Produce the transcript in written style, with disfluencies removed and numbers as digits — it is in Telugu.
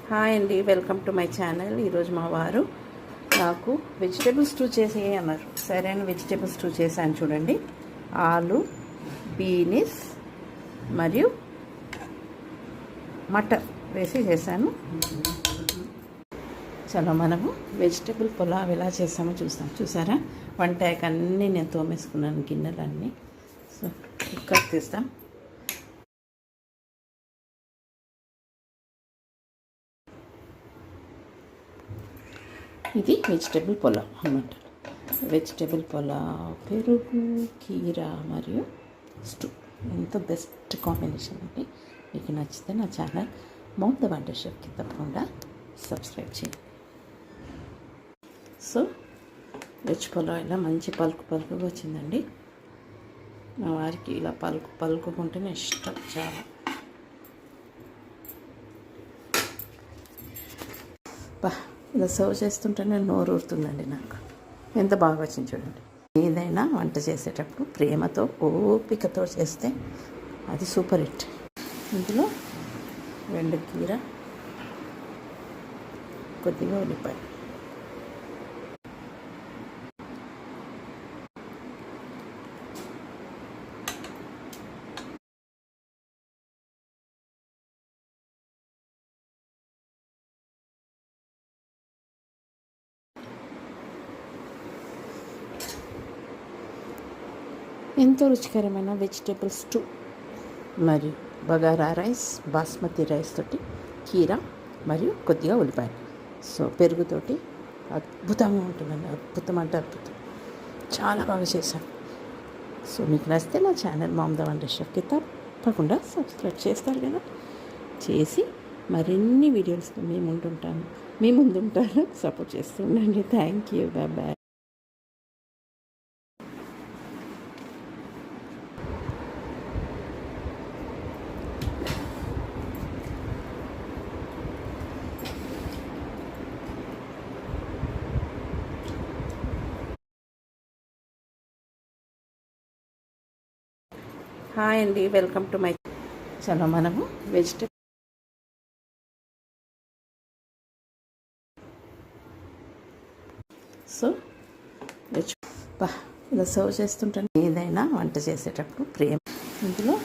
హాయ్ అండి, వెల్కమ్ టు మై ఛానల్. ఈరోజు మా వారు నాకు వెజిటేబుల్ స్టూ చేసి అన్నారు. సరే అని వెజిటేబుల్ స్టూ చేశాను. చూడండి, ఆలు, బీనిస్ మరియు మటర్ వేసి చేశాను. చలో మనము వెజిటేబుల్ పులావ్ ఎలా చేస్తామో చూస్తాం. చూసారా, వంటాయకు అన్నీ నేను తోమేసుకున్నాను, గిన్నెలన్నీ. సో కుక్కర్ తీస్తాం. ఇది వెజిటేబుల్ పులావ్ అన్నమాట. వెజిటేబుల్ పులావ్, పెరుగు, కీరా మరియు స్టూ ఎంతో బెస్ట్ కాంబినేషన్ అండి. మీకు నచ్చితే నా ఛానల్ మౌత్ ద వండర్ షెఫ్కి తప్పకుండా సబ్స్క్రైబ్ చేయండి. సో వెజ్ పులావ్ ఇలా మంచి పలుకుగా వచ్చిందండి. మా వారికి ఇలా పలుకుంటేనే ఇష్టం చాలా. ఇలా సర్వ్ చేస్తుంటేనే నోరు ఊరుతుందండి నాకు. ఎంత బాగా వచ్చింది చూడండి. ఏదైనా వంట చేసేటప్పుడు ప్రేమతో ఓపికతో చేస్తే అది సూపర్ హిట్. ఇందులో 2 కీర, కొద్దిగా ఉల్లిపాయ, ఎంతో రుచికరమైన వెజిటేబుల్ స్టూ మరియు బగారా రైస్, బాస్మతి రైస్ తోటి కీరా మరియు కొద్దిగా ఉల్లిపాయ. సో పెరుగుతోటి అద్భుతంగా ఉంటుందండి. అద్భుతం అంటే అద్భుతం, చాలా బాగా చేశాను. సో మీకు నచ్చితే నా ఛానల్ మౌత్ ద వండర్ షెఫ్కి తప్పకుండా సబ్స్క్రైబ్ చేస్తారు కదా. చేసి మరిన్ని వీడియోస్తో మీ ముందుంటాను. సపోర్ట్ చేస్తుండండి. Thank you, bye bye. Hi అండి, వెల్కమ్ టు మై. చలో మనము వెజిటేబుల్ సో ఇలా సర్వ్ చేస్తుంటాను. ఏదైనా వంట చేసేటప్పుడు ప్రేమ. ఇందులో